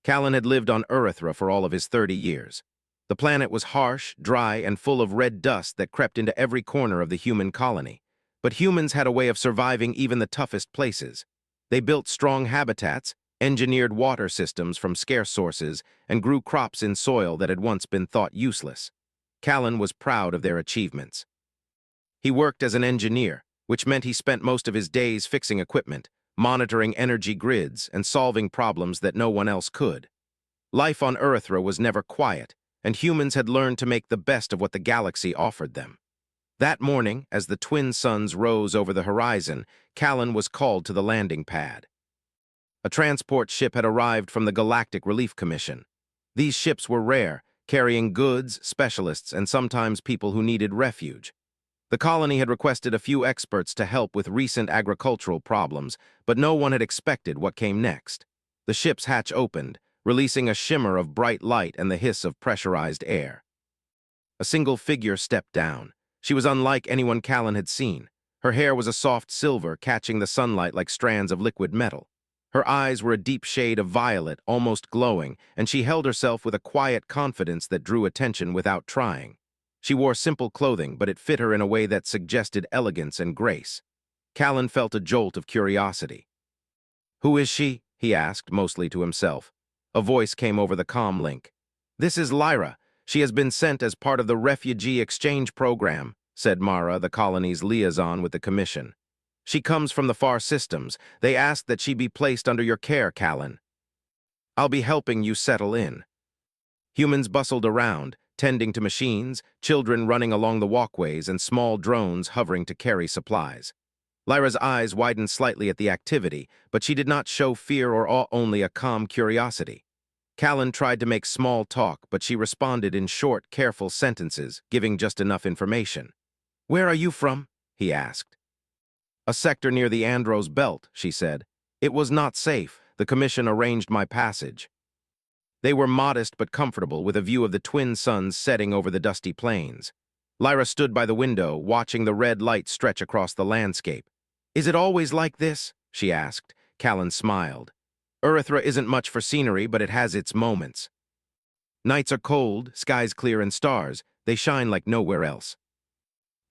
Callan had lived on Earthra for all of his 30 years. The planet was harsh, dry, and full of red dust that crept into every corner of the human colony. But humans had a way of surviving even the toughest places. They built strong habitats, engineered water systems from scarce sources, and grew crops in soil that had once been thought useless. Callan was proud of their achievements. He worked as an engineer, which meant he spent most of his days fixing equipment, monitoring energy grids, and solving problems that no one else could. Life on Earthra was never quiet, and humans had learned to make the best of what the galaxy offered them. That morning, as the twin suns rose over the horizon, Callan was called to the landing pad. A transport ship had arrived from the Galactic Relief Commission. These ships were rare, carrying goods, specialists, and sometimes people who needed refuge. The colony had requested a few experts to help with recent agricultural problems, but no one had expected what came next. The ship's hatch opened, releasing a shimmer of bright light and the hiss of pressurized air. A single figure stepped down. She was unlike anyone Callan had seen. Her hair was a soft silver, catching the sunlight like strands of liquid metal. Her eyes were a deep shade of violet, almost glowing, and she held herself with a quiet confidence that drew attention without trying. She wore simple clothing, but it fit her in a way that suggested elegance and grace. Callan felt a jolt of curiosity. "Who is she?" he asked, mostly to himself. A voice came over the comm link. "This is Lyra. She has been sent as part of the Refugee exchange program," said Mara, the colony's liaison with the commission. "She comes from the far systems. They asked that she be placed under your care, Callan. I'll be helping you settle in." Humans bustled around, tending to machines, children running along the walkways, and small drones hovering to carry supplies. Lyra's eyes widened slightly at the activity, but she did not show fear or awe, only a calm curiosity. Callan tried to make small talk, but she responded in short, careful sentences, giving just enough information. "Where are you from?" he asked. "A sector near the Andros Belt," she said. "It was not safe. The commission arranged my passage." They were modest but comfortable, with a view of the twin suns setting over the dusty plains. Lyra stood by the window, watching the red light stretch across the landscape. "Is it always like this?" she asked. Callan smiled. "Earthra isn't much for scenery, but it has its moments. Nights are cold, skies clear, and stars. They shine like nowhere else.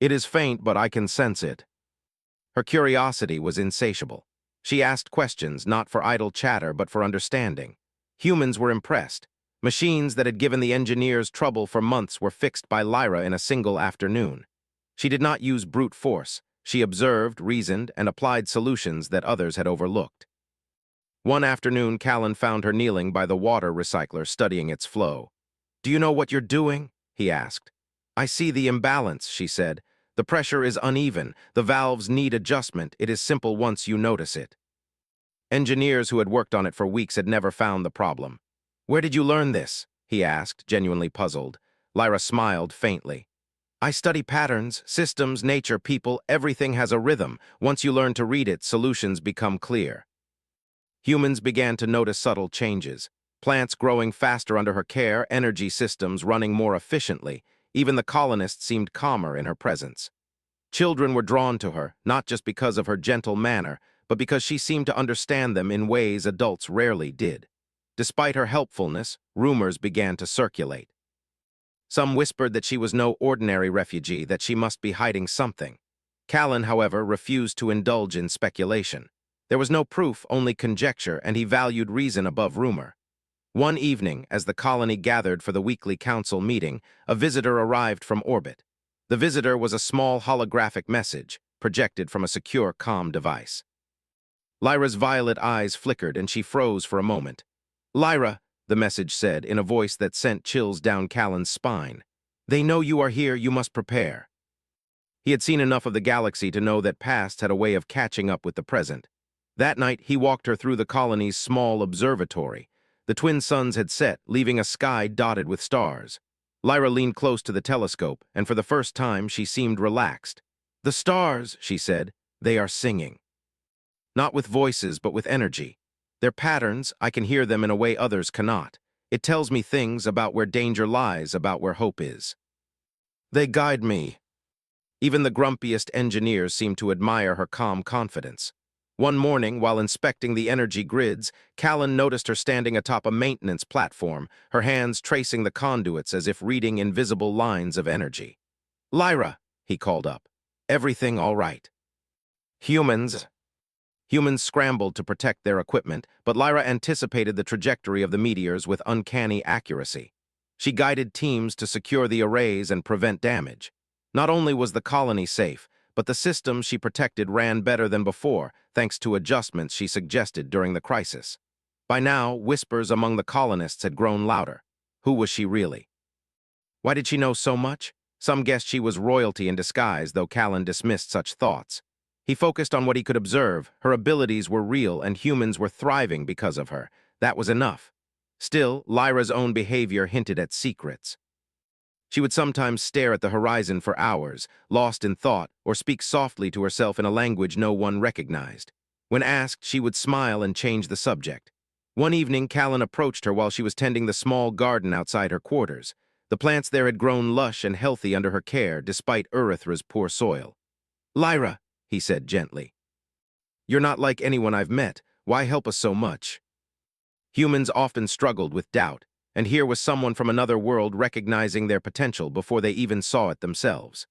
It is faint, but I can sense it." Her curiosity was insatiable. She asked questions, not for idle chatter, but for understanding. Humans were impressed. Machines that had given the engineers trouble for months were fixed by Lyra in a single afternoon. She did not use brute force. She observed, reasoned, and applied solutions that others had overlooked. One afternoon, Callan found her kneeling by the water recycler, studying its flow. "Do you know what you're doing?" he asked. "I see the imbalance," she said. "The pressure is uneven. The valves need adjustment. It is simple once you notice it." Engineers who had worked on it for weeks had never found the problem. "Where did you learn this?" he asked, genuinely puzzled. Lyra smiled faintly. "I study patterns, systems, nature, people. Everything has a rhythm. Once you learn to read it, solutions become clear." Humans began to notice subtle changes. Plants growing faster under her care, energy systems running more efficiently. Even the colonists seemed calmer in her presence. Children were drawn to her, not just because of her gentle manner, but because she seemed to understand them in ways adults rarely did. Despite her helpfulness, rumors began to circulate. Some whispered that she was no ordinary refugee, that she must be hiding something. Callan, however, refused to indulge in speculation. There was no proof, only conjecture, and he valued reason above rumor. One evening, as the colony gathered for the weekly council meeting, a visitor arrived from orbit. The visitor was a small holographic message, projected from a secure comm device. Lyra's violet eyes flickered, and she froze for a moment. "Lyra," the message said, in a voice that sent chills down Callan's spine. "They know you are here. You must prepare." He had seen enough of the galaxy to know that past had a way of catching up with the present. That night, he walked her through the colony's small observatory. The twin suns had set, leaving a sky dotted with stars. Lyra leaned close to the telescope, and for the first time she seemed relaxed. "The stars," she said, "they are singing. Not with voices, but with energy. Their patterns, I can hear them in a way others cannot. It tells me things about where danger lies, about where hope is. They guide me." Even the grumpiest engineers seemed to admire her calm confidence. One morning, while inspecting the energy grids, Callan noticed her standing atop a maintenance platform, her hands tracing the conduits as if reading invisible lines of energy. "Lyra," he called up. "Everything all right?" Humans. Humans scrambled to protect their equipment, but Lyra anticipated the trajectory of the meteors with uncanny accuracy. She guided teams to secure the arrays and prevent damage. Not only was the colony safe, but the systems she protected ran better than before, thanks to adjustments she suggested during the crisis. By now, whispers among the colonists had grown louder. Who was she really? Why did she know so much? Some guessed she was royalty in disguise, though Callan dismissed such thoughts. He focused on what he could observe. Her abilities were real, and humans were thriving because of her. That was enough. Still, Lyra's own behavior hinted at secrets. She would sometimes stare at the horizon for hours, lost in thought, or speak softly to herself in a language no one recognized. When asked, she would smile and change the subject. One evening, Callan approached her while she was tending the small garden outside her quarters. The plants there had grown lush and healthy under her care, despite Urethra's poor soil. "Lyra," he said gently, "you're not like anyone I've met. Why help us so much?" Humans often struggled with doubt, and here was someone from another world recognizing their potential before they even saw it themselves.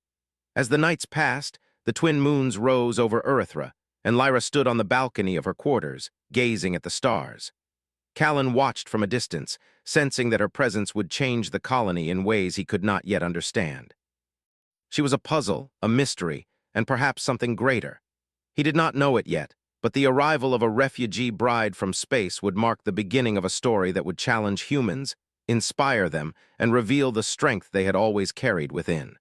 As the nights passed, the twin moons rose over Urethra, and Lyra stood on the balcony of her quarters, gazing at the stars. Callan watched from a distance, sensing that her presence would change the colony in ways he could not yet understand. She was a puzzle, a mystery, and perhaps something greater. He did not know it yet, but the arrival of a refugee bride from space would mark the beginning of a story that would challenge humans, inspire them, and reveal the strength they had always carried within.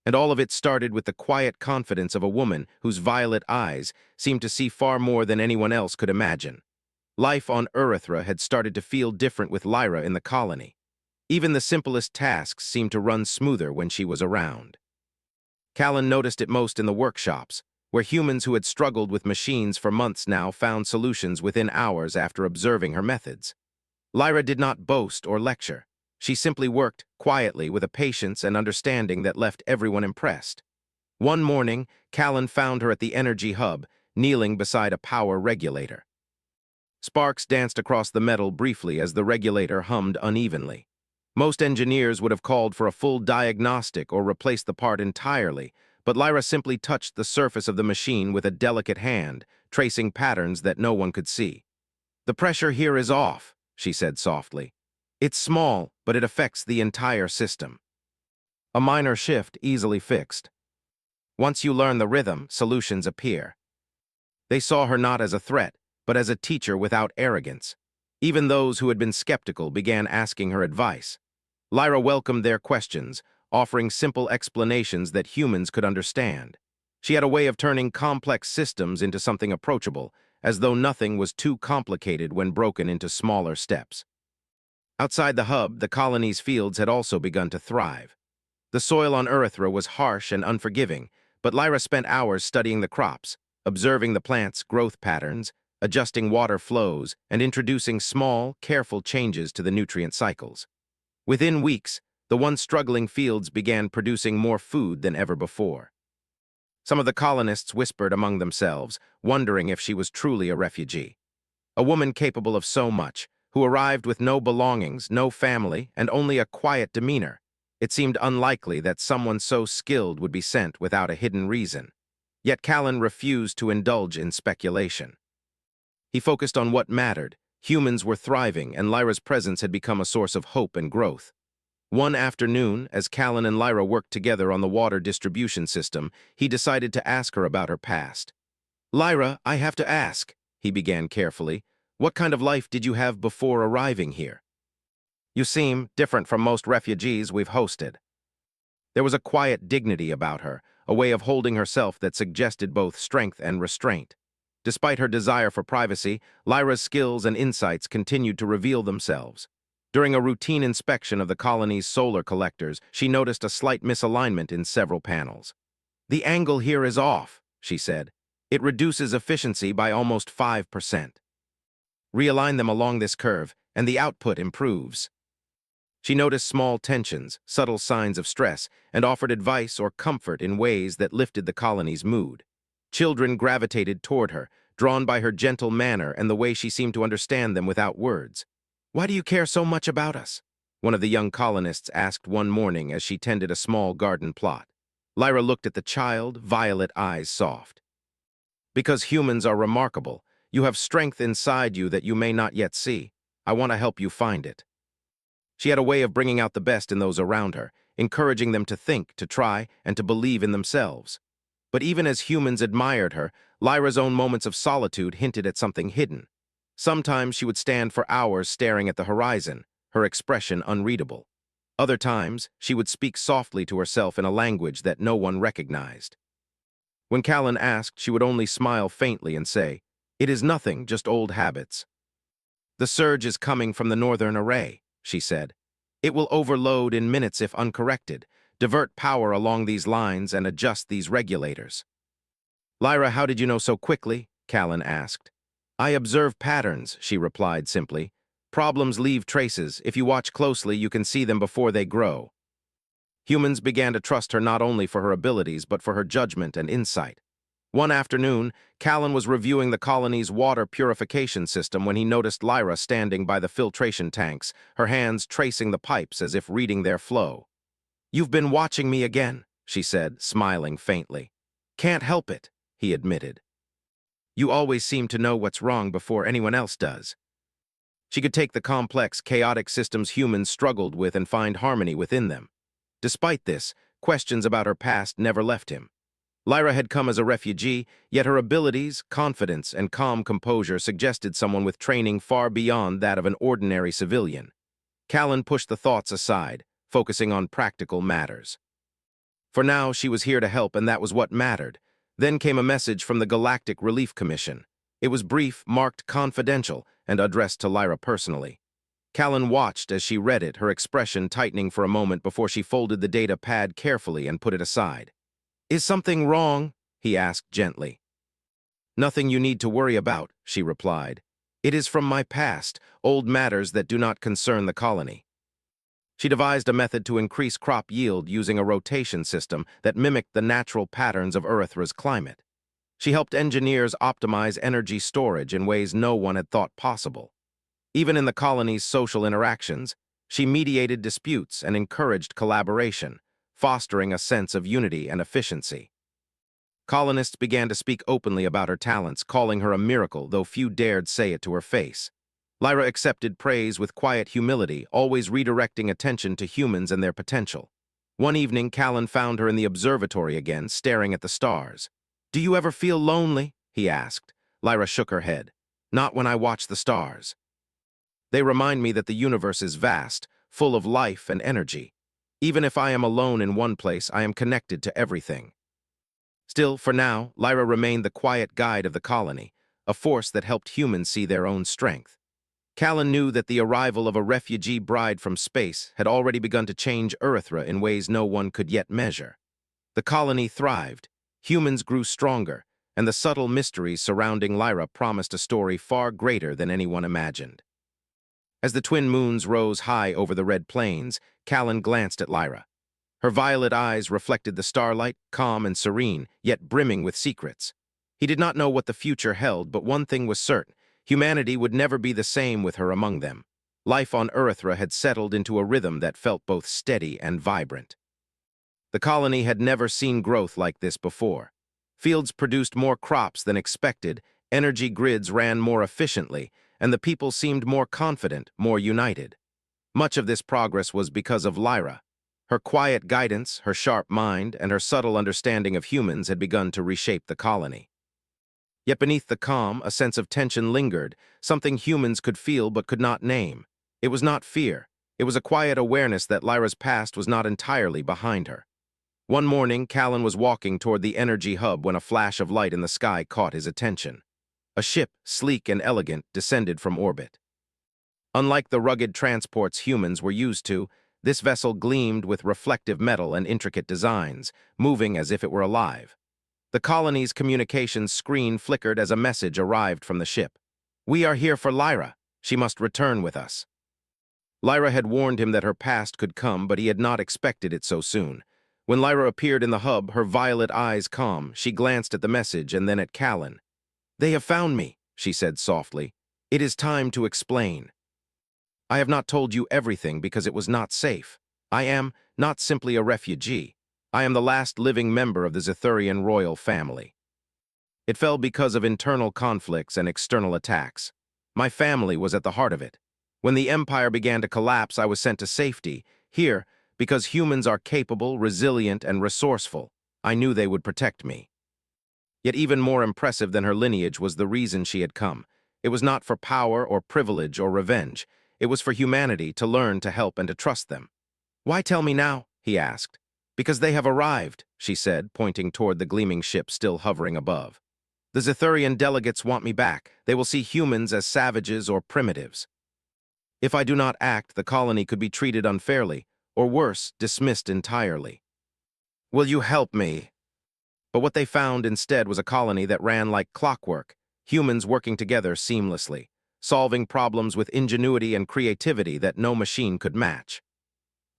And all of it started with the quiet confidence of a woman whose violet eyes seemed to see far more than anyone else could imagine. Life on Urethra had started to feel different with Lyra in the colony. Even the simplest tasks seemed to run smoother when she was around. Callan noticed it most in the workshops, where humans who had struggled with machines for months now found solutions within hours after observing her methods. Lyra did not boast or lecture. She simply worked quietly with a patience and understanding that left everyone impressed. One morning, Callan found her at the energy hub, kneeling beside a power regulator. Sparks danced across the metal briefly as the regulator hummed unevenly. Most engineers would have called for a full diagnostic or replaced the part entirely, but Lyra simply touched the surface of the machine with a delicate hand, tracing patterns that no one could see. "The pressure here is off," she said softly. "It's small, but it affects the entire system." A minor shift easily fixed. Once you learn the rhythm, solutions appear. They saw her not as a threat, but as a teacher without arrogance. Even those who had been skeptical began asking her advice. Lyra welcomed their questions, offering simple explanations that humans could understand. She had a way of turning complex systems into something approachable, as though nothing was too complicated when broken into smaller steps. Outside the hub, the colony's fields had also begun to thrive. The soil on Urethra was harsh and unforgiving, but Lyra spent hours studying the crops, observing the plants' growth patterns, adjusting water flows, and introducing small, careful changes to the nutrient cycles. Within weeks, the once struggling fields began producing more food than ever before. Some of the colonists whispered among themselves, wondering if she was truly a refugee. A woman capable of so much, who arrived with no belongings, no family, and only a quiet demeanor. It seemed unlikely that someone so skilled would be sent without a hidden reason. Yet Callan refused to indulge in speculation. He focused on what mattered. Humans were thriving, and Lyra's presence had become a source of hope and growth. One afternoon, as Callan and Lyra worked together on the water distribution system, he decided to ask her about her past. "Lyra, I have to ask," he began carefully, "what kind of life did you have before arriving here? You seem different from most refugees we've hosted." There was a quiet dignity about her, a way of holding herself that suggested both strength and restraint. Despite her desire for privacy, Lyra's skills and insights continued to reveal themselves. During a routine inspection of the colony's solar collectors, she noticed a slight misalignment in several panels. "The angle here is off," she said. "It reduces efficiency by almost 5%. Realign them along this curve, and the output improves." She noticed small tensions, subtle signs of stress, and offered advice or comfort in ways that lifted the colony's mood. Children gravitated toward her, drawn by her gentle manner and the way she seemed to understand them without words. "Why do you care so much about us?" one of the young colonists asked one morning as she tended a small garden plot. Lyra looked at the child, violet eyes soft. "Because humans are remarkable. You have strength inside you that you may not yet see. I want to help you find it." She had a way of bringing out the best in those around her, encouraging them to think, to try, and to believe in themselves. But even as humans admired her, Lyra's own moments of solitude hinted at something hidden. Sometimes she would stand for hours staring at the horizon, her expression unreadable. Other times, she would speak softly to herself in a language that no one recognized. When Callan asked, she would only smile faintly and say, "It is nothing, just old habits." "The surge is coming from the northern array," she said. "It will overload in minutes if uncorrected, divert power along these lines and adjust these regulators." "Lyra, how did you know so quickly?" Callan asked. "I observe patterns," she replied simply. "Problems leave traces. If you watch closely, you can see them before they grow." Humans began to trust her not only for her abilities, but for her judgment and insight. One afternoon, Callan was reviewing the colony's water purification system when he noticed Lyra standing by the filtration tanks, her hands tracing the pipes as if reading their flow. "You've been watching me again," she said, smiling faintly. "Can't help it," he admitted. "You always seem to know what's wrong before anyone else does." She could take the complex, chaotic systems humans struggled with and find harmony within them. Despite this, questions about her past never left him. Lyra had come as a refugee, yet her abilities, confidence, and calm composure suggested someone with training far beyond that of an ordinary civilian. Callan pushed the thoughts aside, focusing on practical matters. For now, she was here to help, and that was what mattered. Then came a message from the Galactic Relief Commission. It was brief, marked confidential, and addressed to Lyra personally. Callan watched as she read it, her expression tightening for a moment before she folded the data pad carefully and put it aside. "Is something wrong?" he asked gently. "Nothing you need to worry about," she replied. "It is from my past, old matters that do not concern the colony." She devised a method to increase crop yield using a rotation system that mimicked the natural patterns of Earth's climate. She helped engineers optimize energy storage in ways no one had thought possible. Even in the colony's social interactions, she mediated disputes and encouraged collaboration, fostering a sense of unity and efficiency. Colonists began to speak openly about her talents, calling her a miracle, though few dared say it to her face. Lyra accepted praise with quiet humility, always redirecting attention to humans and their potential. One evening, Callan found her in the observatory again, staring at the stars. "Do you ever feel lonely?" he asked. Lyra shook her head. "Not when I watch the stars. They remind me that the universe is vast, full of life and energy. Even if I am alone in one place, I am connected to everything." Still, for now, Lyra remained the quiet guide of the colony, a force that helped humans see their own strength. Callan knew that the arrival of a refugee bride from space had already begun to change Earthra in ways no one could yet measure. The colony thrived, humans grew stronger, and the subtle mysteries surrounding Lyra promised a story far greater than anyone imagined. As the twin moons rose high over the red plains, Callan glanced at Lyra. Her violet eyes reflected the starlight, calm and serene, yet brimming with secrets. He did not know what the future held, but one thing was certain: humanity would never be the same with her among them. Life on Earthra had settled into a rhythm that felt both steady and vibrant. The colony had never seen growth like this before. Fields produced more crops than expected, energy grids ran more efficiently, and the people seemed more confident, more united. Much of this progress was because of Lyra. Her quiet guidance, her sharp mind, and her subtle understanding of humans had begun to reshape the colony. Yet beneath the calm, a sense of tension lingered, something humans could feel but could not name. It was not fear. It was a quiet awareness that Lyra's past was not entirely behind her. One morning, Callan was walking toward the energy hub when a flash of light in the sky caught his attention. A ship, sleek and elegant, descended from orbit. Unlike the rugged transports humans were used to, this vessel gleamed with reflective metal and intricate designs, moving as if it were alive. The colony's communications screen flickered as a message arrived from the ship. "We are here for Lyra. She must return with us." Lyra had warned him that her past could come, but he had not expected it so soon. When Lyra appeared in the hub, her violet eyes calm, she glanced at the message and then at Callan. "They have found me," she said softly. "It is time to explain. I have not told you everything because it was not safe. I am not simply a refugee. I am the last living member of the Zethurian royal family. It fell because of internal conflicts and external attacks. My family was at the heart of it. When the empire began to collapse, I was sent to safety. Here, because humans are capable, resilient, and resourceful, I knew they would protect me. Yet even more impressive than her lineage was the reason she had come. It was not for power or privilege or revenge. It was for humanity to learn to help and to trust them. "Why tell me now?" he asked. "Because they have arrived," she said, pointing toward the gleaming ship still hovering above. "The Zethurian delegates want me back. They will see humans as savages or primitives. If I do not act, the colony could be treated unfairly, or worse, dismissed entirely. Will you help me?" But what they found instead was a colony that ran like clockwork, humans working together seamlessly, solving problems with ingenuity and creativity that no machine could match.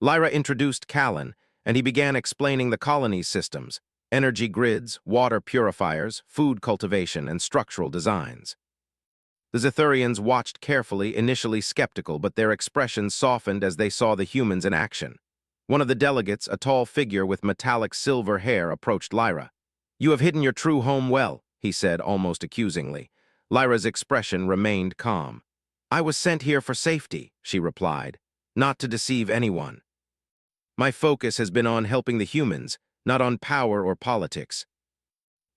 Lyra introduced Callan, and he began explaining the colony's systems: energy grids, water purifiers, food cultivation, and structural designs. The Zethurians watched carefully, initially skeptical, but their expressions softened as they saw the humans in action. One of the delegates, a tall figure with metallic silver hair, approached Lyra. "You have hidden your true home well," he said almost accusingly. Lyra's expression remained calm. "I was sent here for safety," she replied, "not to deceive anyone. My focus has been on helping the humans, not on power or politics."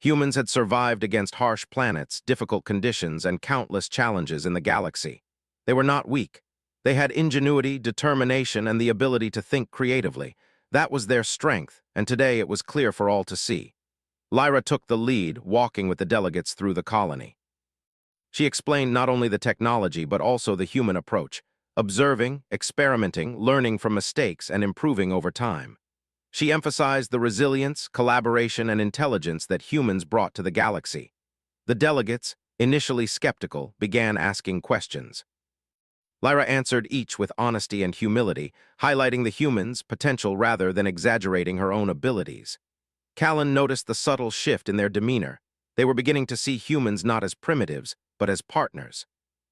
Humans had survived against harsh planets, difficult conditions, and countless challenges in the galaxy. They were not weak. They had ingenuity, determination, and the ability to think creatively. That was their strength, and today it was clear for all to see. Lyra took the lead, walking with the delegates through the colony. She explained not only the technology but also the human approach, observing, experimenting, learning from mistakes, and improving over time. She emphasized the resilience, collaboration, and intelligence that humans brought to the galaxy. The delegates, initially skeptical, began asking questions. Lyra answered each with honesty and humility, highlighting the humans' potential rather than exaggerating her own abilities. Callan noticed the subtle shift in their demeanor. They were beginning to see humans not as primitives, but as partners.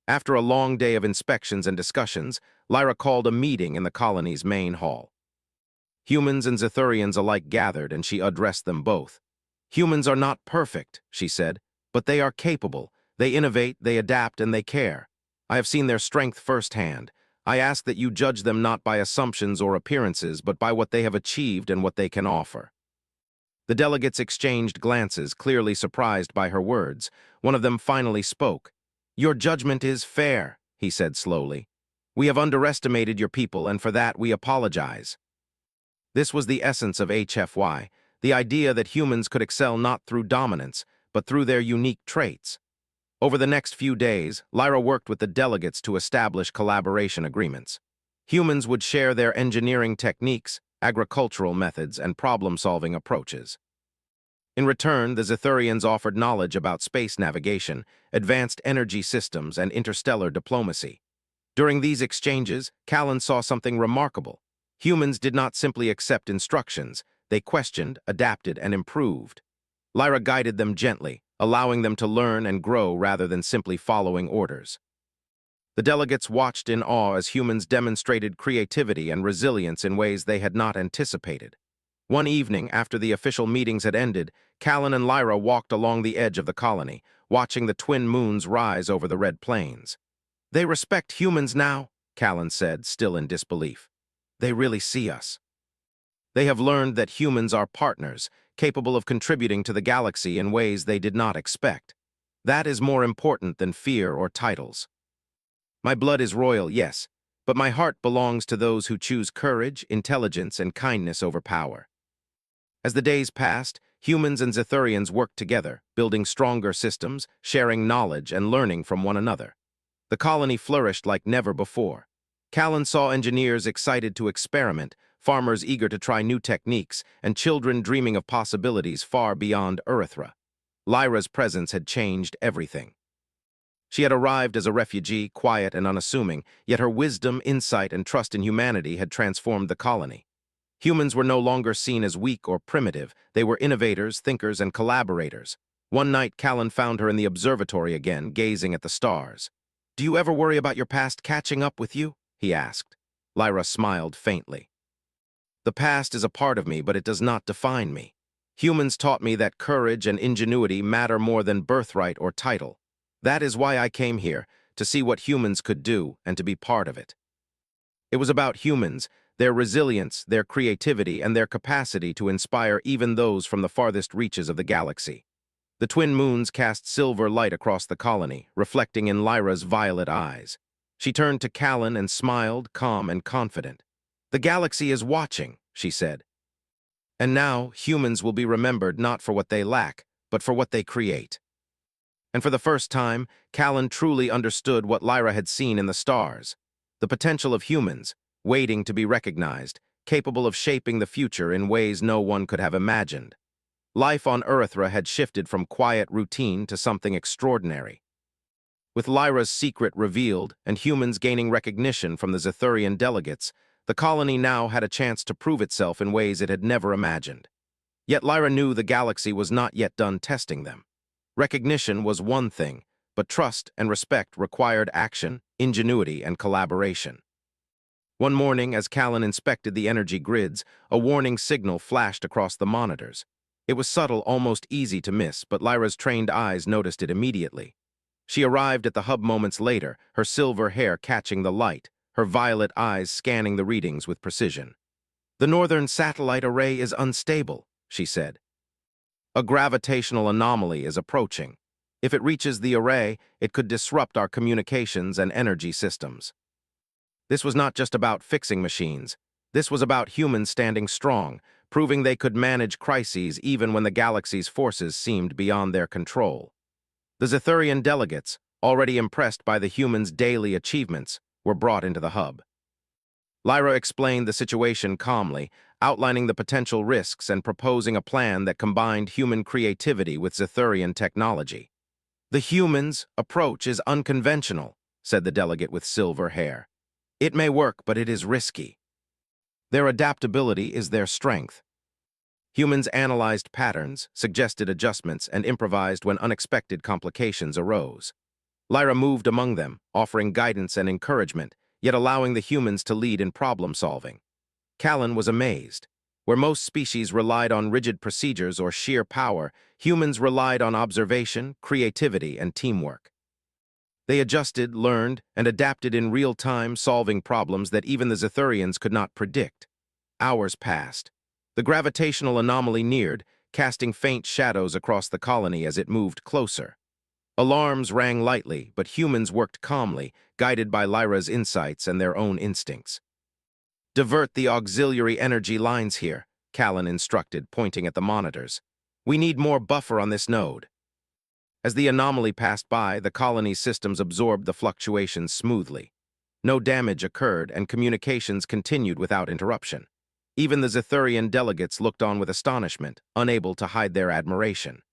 After a long day of inspections and discussions, Lyra called a meeting in the colony's main hall. Humans and Zethurians alike gathered, and she addressed them both. "Humans are not perfect," she said, "but they are capable. They innovate, they adapt, and they care. I have seen their strength firsthand. I ask that you judge them not by assumptions or appearances, but by what they have achieved and what they can offer." The delegates exchanged glances, clearly surprised by her words. One of them finally spoke. "Your judgment is fair," he said slowly. "We have underestimated your people, and for that we apologize." This was the essence of HFY, the idea that humans could excel not through dominance, but through their unique traits. Over the next few days, Lyra worked with the delegates to establish collaboration agreements. Humans would share their engineering techniques, agricultural methods, and problem-solving approaches. In return, the Zethurians offered knowledge about space navigation, advanced energy systems, and interstellar diplomacy. During these exchanges, Callan saw something remarkable. Humans did not simply accept instructions, they questioned, adapted, and improved. Lyra guided them gently, allowing them to learn and grow rather than simply following orders. The delegates watched in awe as humans demonstrated creativity and resilience in ways they had not anticipated. One evening, after the official meetings had ended, Callan and Lyra walked along the edge of the colony, watching the twin moons rise over the red plains. "They respect humans now," Callan said, still in disbelief. "They really see us. They have learned that humans are partners, capable of contributing to the galaxy in ways they did not expect. That is more important than fear or titles. My blood is royal, yes, but my heart belongs to those who choose courage, intelligence, and kindness over power." As the days passed, humans and Zethurians worked together, building stronger systems, sharing knowledge, and learning from one another. The colony flourished like never before. Callan saw engineers excited to experiment, farmers eager to try new techniques, and children dreaming of possibilities far beyond Earthra. Lyra's presence had changed everything. She had arrived as a refugee, quiet and unassuming, yet her wisdom, insight, and trust in humanity had transformed the colony. Humans were no longer seen as weak or primitive. They were innovators, thinkers, and collaborators. One night, Callan found her in the observatory again, gazing at the stars. "Do you ever worry about your past catching up with you?" he asked. Lyra smiled faintly. "The past is a part of me, but it does not define me. Humans taught me that courage and ingenuity matter more than birthright or title. That is why I came here, to see what humans could do and to be part of it." It was about humans, their resilience, their creativity, and their capacity to inspire even those from the farthest reaches of the galaxy. The twin moons cast silver light across the colony, reflecting in Lyra's violet eyes. She turned to Callan and smiled, calm and confident. "The galaxy is watching," she said. "And now, humans will be remembered not for what they lack, but for what they create." And for the first time, Callan truly understood what Lyra had seen in the stars. The potential of humans, waiting to be recognized, capable of shaping the future in ways no one could have imagined. Life on Earthra had shifted from quiet routine to something extraordinary. With Lyra's secret revealed and humans gaining recognition from the Zethurian delegates, the colony now had a chance to prove itself in ways it had never imagined. Yet Lyra knew the galaxy was not yet done testing them. Recognition was one thing, but trust and respect required action, ingenuity, and collaboration. One morning, as Callan inspected the energy grids, a warning signal flashed across the monitors. It was subtle, almost easy to miss, but Lyra's trained eyes noticed it immediately. She arrived at the hub moments later, her silver hair catching the light, her violet eyes scanning the readings with precision. "The northern satellite array is unstable," she said. "A gravitational anomaly is approaching. If it reaches the array, it could disrupt our communications and energy systems." This was not just about fixing machines. This was about humans standing strong, proving they could manage crises even when the galaxy's forces seemed beyond their control. The Zethurian delegates, already impressed by the humans' daily achievements, were brought into the hub. Lyra explained the situation calmly, outlining the potential risks and proposing a plan that combined human creativity with Zethurian technology. "The humans' approach is unconventional," said the delegate with silver hair. "It may work, but it is risky. Their adaptability is their strength." Humans analyzed patterns, suggested adjustments, and improvised when unexpected complications arose. Lyra moved among them, offering guidance and encouragement, yet allowing the humans to lead in problem-solving. Callan was amazed. Where most species relied on rigid procedures or sheer power, humans relied on observation, creativity, and teamwork. They adjusted, learned, and adapted in real time, solving problems that even the Zethurians could not predict. Hours passed. The gravitational anomaly neared, casting faint shadows across the colony as it moved closer. Alarms rang lightly, but humans worked calmly, guided by Lyra's insights and their own instincts. "Divert the auxiliary energy lines here," Callan instructed, pointing at the monitors. "We need more buffer on this node." As the anomaly passed by, the colony's systems absorbed the fluctuations smoothly. No damage occurred, and communications continued without interruption. Even the Zethurian delegates looked on with astonishment, unable to hide their admiration.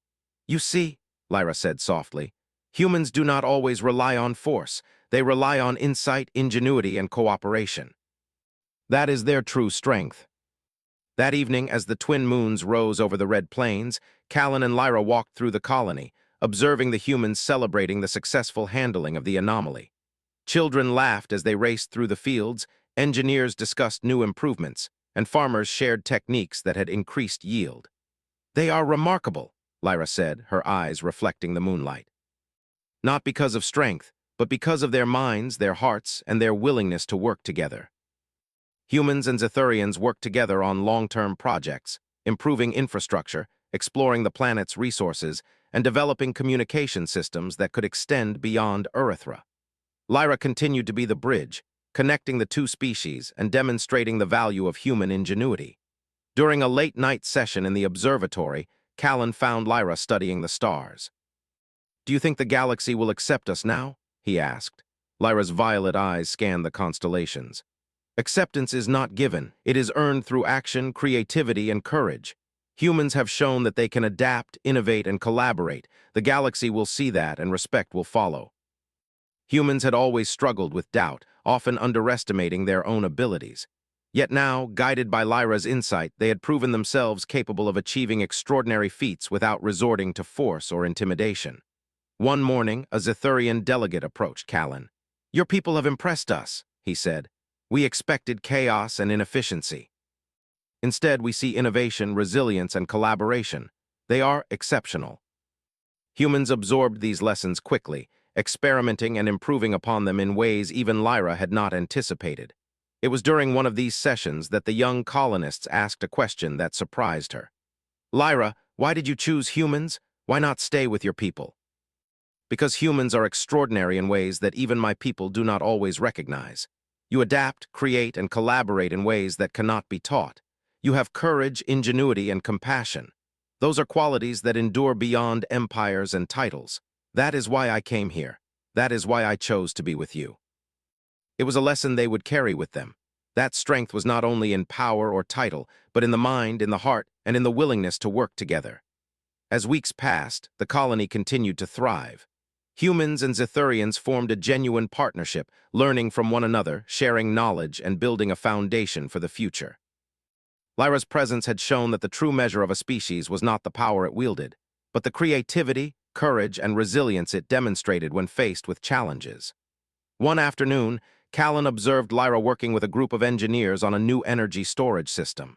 "You see," Lyra said softly, "humans do not always rely on force. They rely on insight, ingenuity, and cooperation. That is their true strength." That evening, as the twin moons rose over the red plains, Callan and Lyra walked through the colony, observing the humans celebrating the successful handling of the anomaly. Children laughed as they raced through the fields, engineers discussed new improvements, and farmers shared techniques that had increased yield. "They are remarkable," Lyra said, her eyes reflecting the moonlight. "Not because of strength, but because of their minds, their hearts, and their willingness to work together." Humans and Zethurians worked together on long-term projects, improving infrastructure, exploring the planet's resources, and developing communication systems that could extend beyond Earthra. Lyra continued to be the bridge, connecting the two species and demonstrating the value of human ingenuity. During a late-night session in the observatory, Callan found Lyra studying the stars. "Do you think the galaxy will accept us now?" he asked. Lyra's violet eyes scanned the constellations. "Acceptance is not given. It is earned through action, creativity, and courage. Humans have shown that they can adapt, innovate, and collaborate. The galaxy will see that, and respect will follow." Humans had always struggled with doubt, often underestimating their own abilities. Yet now, guided by Lyra's insight, they had proven themselves capable of achieving extraordinary feats without resorting to force or intimidation. One morning, a Zithurian delegate approached Callan. "Your people have impressed us," he said. "We expected chaos and inefficiency. Instead, we see innovation, resilience, and collaboration. They are exceptional." Humans absorbed these lessons quickly, experimenting and improving upon them in ways even Lyra had not anticipated. It was during one of these sessions that the young colonists asked a question that surprised her. "Lyra, why did you choose humans? Why not stay with your people?" "Because humans are extraordinary in ways that even my people do not always recognize. You adapt, create, and collaborate in ways that cannot be taught. You have courage, ingenuity, and compassion. Those are qualities that endure beyond empires and titles. That is why I came here. That is why I chose to be with you." It was a lesson they would carry with them. That strength was not only in power or title, but in the mind, in the heart, and in the willingness to work together. As weeks passed, the colony continued to thrive. Humans and Zithurians formed a genuine partnership, learning from one another, sharing knowledge, and building a foundation for the future. Lyra's presence had shown that the true measure of a species was not the power it wielded, but the creativity, courage, and resilience it demonstrated when faced with challenges. One afternoon, Callan observed Lyra working with a group of engineers on a new energy storage system.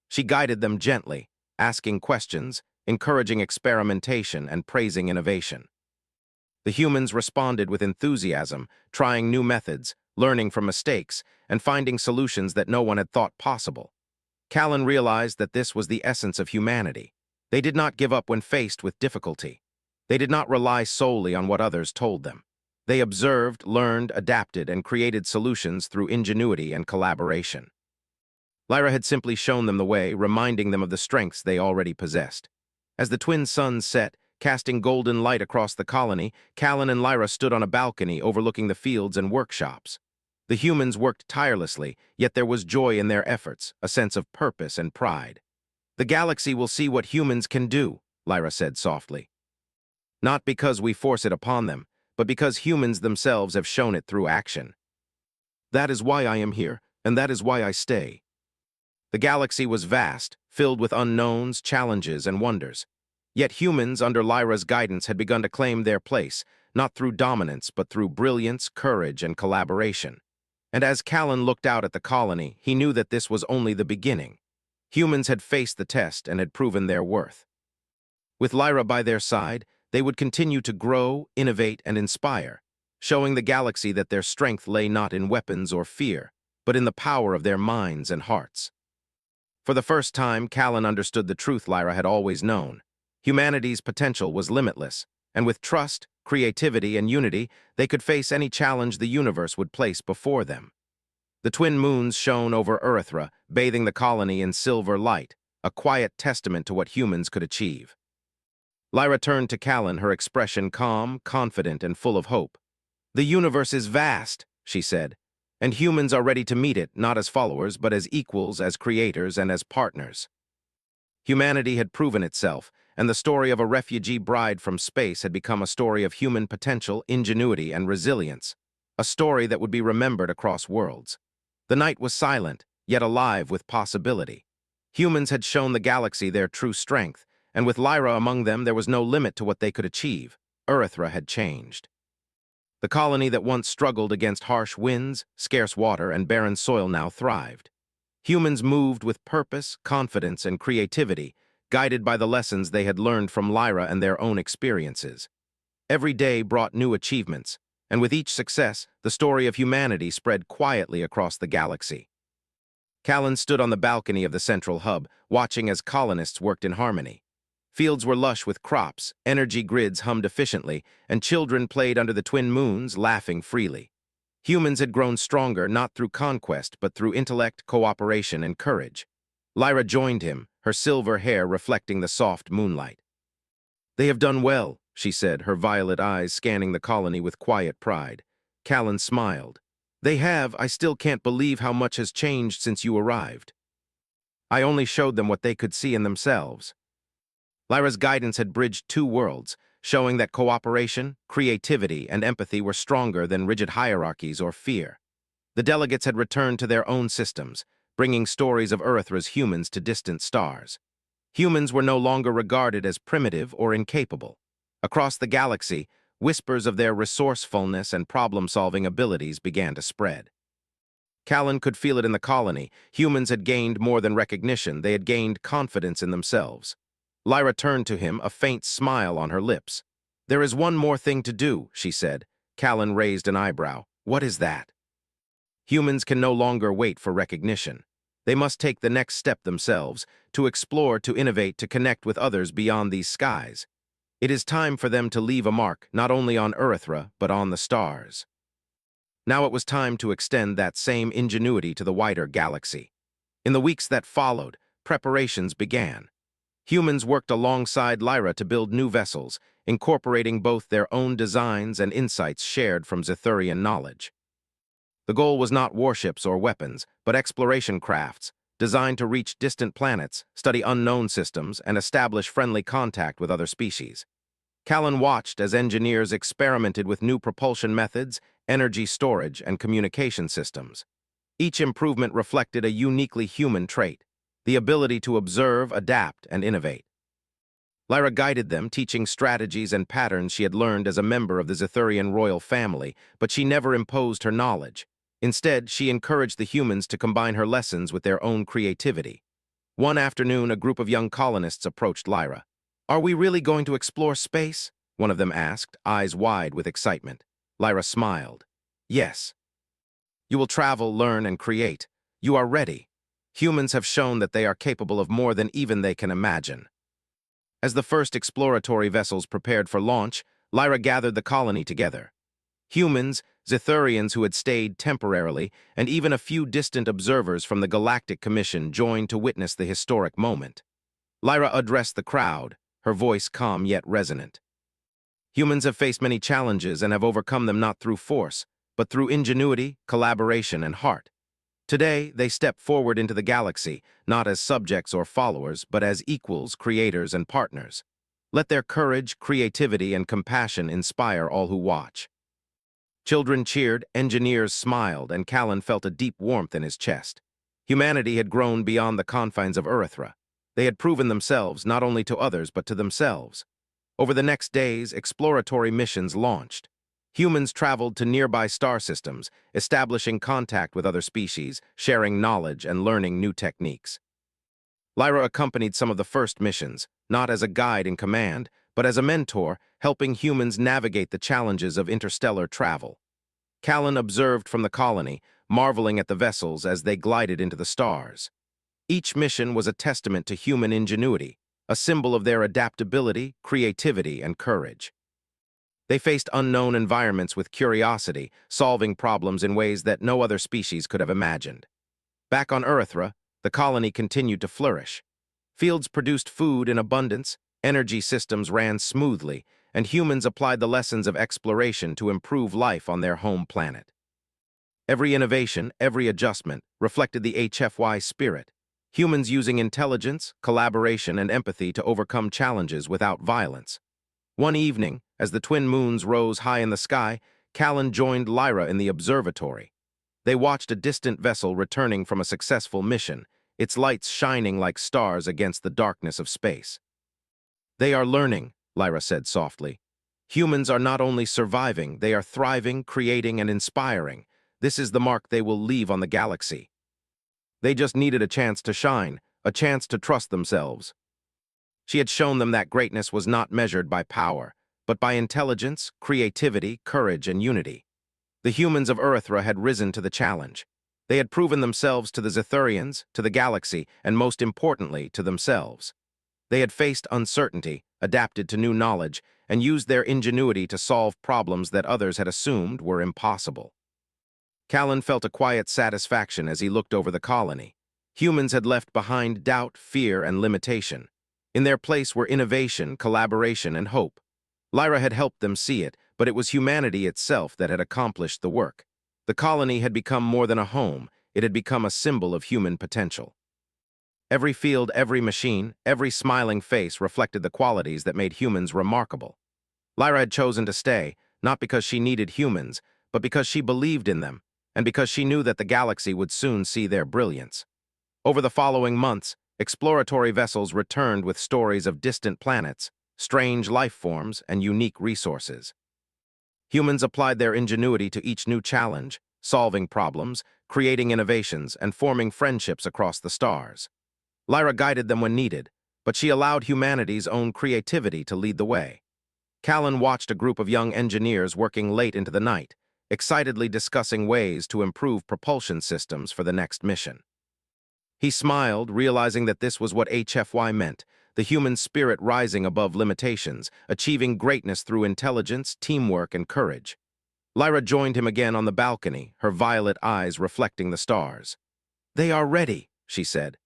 She guided them gently, asking questions, encouraging experimentation, and praising innovation. The humans responded with enthusiasm, trying new methods, learning from mistakes, and finding solutions that no one had thought possible. Callan realized that this was the essence of humanity. They did not give up when faced with difficulty. They did not rely solely on what others told them. They observed, learned, adapted, and created solutions through ingenuity and collaboration. Lyra had simply shown them the way, reminding them of the strengths they already possessed. As the twin suns set, casting golden light across the colony, Callan and Lyra stood on a balcony overlooking the fields and workshops. The humans worked tirelessly, yet there was joy in their efforts, a sense of purpose and pride. "The galaxy will see what humans can do," Lyra said softly. "Not because we force it upon them, but because humans themselves have shown it through action. That is why I am here, and that is why I stay." The galaxy was vast, filled with unknowns, challenges, and wonders. Yet humans, under Lyra's guidance, had begun to claim their place, not through dominance, but through brilliance, courage, and collaboration. And as Callan looked out at the colony, he knew that this was only the beginning. Humans had faced the test and had proven their worth. With Lyra by their side, they would continue to grow, innovate, and inspire, showing the galaxy that their strength lay not in weapons or fear, but in the power of their minds and hearts. For the first time, Callan understood the truth Lyra had always known. Humanity's potential was limitless, and with trust, creativity, and unity, they could face any challenge the universe would place before them. The twin moons shone over Earthra, bathing the colony in silver light, a quiet testament to what humans could achieve. Lyra turned to Callan, her expression calm, confident, and full of hope. "The universe is vast," she said, "and humans are ready to meet it, not as followers, but as equals, as creators, and as partners." Humanity had proven itself, and the story of a refugee bride from space had become a story of human potential, ingenuity, and resilience, a story that would be remembered across worlds. The night was silent, yet alive with possibility. Humans had shown the galaxy their true strength, and with Lyra among them, there was no limit to what they could achieve. Earthra had changed. The colony that once struggled against harsh winds, scarce water, and barren soil now thrived. Humans moved with purpose, confidence, and creativity, guided by the lessons they had learned from Lyra and their own experiences. Every day brought new achievements, and with each success, the story of humanity spread quietly across the galaxy. Callan stood on the balcony of the central hub, watching as colonists worked in harmony. Fields were lush with crops, energy grids hummed efficiently, and children played under the twin moons, laughing freely. Humans had grown stronger not through conquest, but through intellect, cooperation, and courage. Lyra joined him, her silver hair reflecting the soft moonlight. "They have done well," she said, her violet eyes scanning the colony with quiet pride. Callan smiled. "They have. I still can't believe how much has changed since you arrived. I only showed them what they could see in themselves." Lyra's guidance had bridged two worlds, showing that cooperation, creativity, and empathy were stronger than rigid hierarchies or fear. The delegates had returned to their own systems, bringing stories of Earthra's humans to distant stars. Humans were no longer regarded as primitive or incapable. Across the galaxy, whispers of their resourcefulness and problem-solving abilities began to spread. Callan could feel it in the colony. Humans had gained more than recognition. They had gained confidence in themselves. Lyra turned to him, a faint smile on her lips. "There is one more thing to do," she said. Callan raised an eyebrow. "What is that?" Humans can no longer wait for recognition. They must take the next step themselves, to explore, to innovate, to connect with others beyond these skies. It is time for them to leave a mark, not only on Earthra, but on the stars. Now it was time to extend that same ingenuity to the wider galaxy. In the weeks that followed, preparations began. Humans worked alongside Lyra to build new vessels, incorporating both their own designs and insights shared from Zethurian knowledge. The goal was not warships or weapons, but exploration crafts, designed to reach distant planets, study unknown systems, and establish friendly contact with other species. Callan watched as engineers experimented with new propulsion methods, energy storage, and communication systems. Each improvement reflected a uniquely human trait, the ability to observe, adapt, and innovate. Lyra guided them, teaching strategies and patterns she had learned as a member of the Zethurian royal family, but she never imposed her knowledge. Instead, she encouraged the humans to combine her lessons with their own creativity. One afternoon, a group of young colonists approached Lyra. "Are we really going to explore space?" one of them asked, eyes wide with excitement. Lyra smiled. "Yes. You will travel, learn, and create. You are ready. Humans have shown that they are capable of more than even they can imagine." As the first exploratory vessels prepared for launch, Lyra gathered the colony together. Humans, Zethurians who had stayed temporarily, and even a few distant observers from the Galactic Commission joined to witness the historic moment. Lyra addressed the crowd, her voice calm yet resonant. "Humans have faced many challenges and have overcome them not through force, but through ingenuity, collaboration, and heart. Today, they step forward into the galaxy, not as subjects or followers, but as equals, creators, and partners. Let their courage, creativity, and compassion inspire all who watch." Children cheered, engineers smiled, and Callan felt a deep warmth in his chest. Humanity had grown beyond the confines of Earthra. They had proven themselves not only to others but to themselves. Over the next days, exploratory missions launched. Humans traveled to nearby star systems, establishing contact with other species, sharing knowledge, and learning new techniques. Lyra accompanied some of the first missions, not as a guide in command, but as a mentor, helping humans navigate the challenges of interstellar travel. Callan observed from the colony, marveling at the vessels as they glided into the stars. Each mission was a testament to human ingenuity, a symbol of their adaptability, creativity, and courage. They faced unknown environments with curiosity, solving problems in ways that no other species could have imagined. Back on Earthra, the colony continued to flourish. Fields produced food in abundance, energy systems ran smoothly, and humans applied the lessons of exploration to improve life on their home planet. Every innovation, every adjustment, reflected the HFY spirit, humans using intelligence, collaboration, and empathy to overcome challenges without violence. One evening, as the twin moons rose high in the sky, Callan joined Lyra in the observatory. They watched a distant vessel returning from a successful mission, its lights shining like stars against the darkness of space. "They are learning," Lyra said softly. "Humans are not only surviving, they are thriving, creating, and inspiring. This is the mark they will leave on the galaxy. They just needed a chance to shine, a chance to trust themselves." She had shown them that greatness was not measured by power, but by intelligence, creativity, courage, and unity. The humans of Earthra had risen to the challenge. They had proven themselves to the Zethurians, to the galaxy, and most importantly, to themselves. They had faced uncertainty, adapted to new knowledge, and used their ingenuity to solve problems that others had assumed were impossible. Callan felt a quiet satisfaction as he looked over the colony. Humans had left behind doubt, fear, and limitation. In their place were innovation, collaboration, and hope. Lyra had helped them see it, but it was humanity itself that had accomplished the work. The colony had become more than a home, it had become a symbol of human potential. Every field, every machine, every smiling face reflected the qualities that made humans remarkable. Lyra had chosen to stay, not because she needed humans, but because she believed in them, and because she knew that the galaxy would soon see their brilliance. Over the following months, exploratory vessels returned with stories of distant planets, strange life forms, and unique resources. Humans applied their ingenuity to each new challenge, solving problems, creating innovations, and forming friendships across the stars. Lyra guided them when needed, but she allowed humanity's own creativity to lead the way. Callan watched a group of young engineers working late into the night, excitedly discussing ways to improve propulsion systems for the next mission. He smiled, realizing that this was what HFY meant, the human spirit rising above limitations, achieving greatness through intelligence, teamwork, and courage. Lyra joined him again on the balcony, her violet eyes reflecting the stars. "They are ready," she said.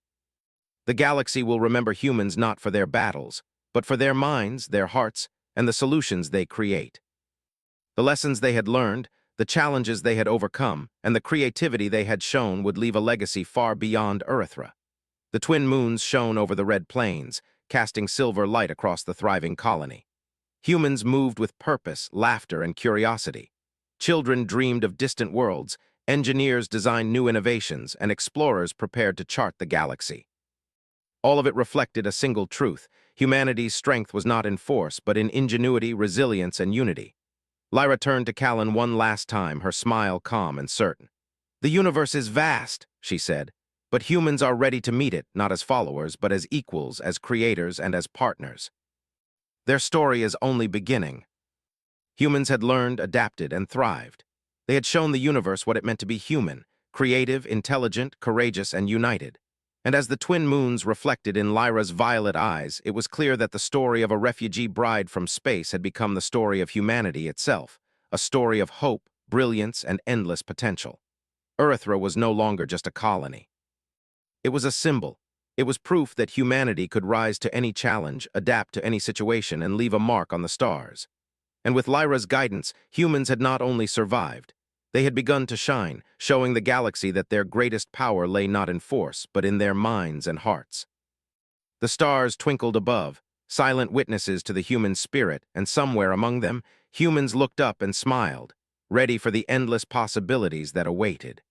"The galaxy will remember humans not for their battles, but for their minds, their hearts, and the solutions they create." The lessons they had learned, the challenges they had overcome, and the creativity they had shown would leave a legacy far beyond Earthra. The twin moons shone over the red plains, casting silver light across the thriving colony. Humans moved with purpose, laughter, and curiosity. Children dreamed of distant worlds, engineers designed new innovations, and explorers prepared to chart the galaxy. All of it reflected a single truth: humanity's strength was not in force, but in ingenuity, resilience, and unity. Lyra turned to Callan one last time, her smile calm and certain. "The universe is vast," she said, "but humans are ready to meet it, not as followers, but as equals, as creators, and as partners." Their story is only beginning. Humans had learned, adapted, and thrived. They had shown the universe what it meant to be human: creative, intelligent, courageous, and united. And as the twin moons reflected in Lyra's violet eyes, it was clear that the story of a refugee bride from space had become the story of humanity itself, a story of hope, brilliance, and endless potential. Earthra was no longer just a colony. It was a symbol. It was proof that humanity could rise to any challenge, adapt to any situation, and leave a mark on the stars. And with Lyra's guidance, humans had not only survived, they had begun to shine, showing the galaxy that their greatest power lay not in force, but in their minds and hearts. The stars twinkled above, silent witnesses to the human spirit, and somewhere among them, humans looked up and smiled, ready for the endless possibilities that awaited.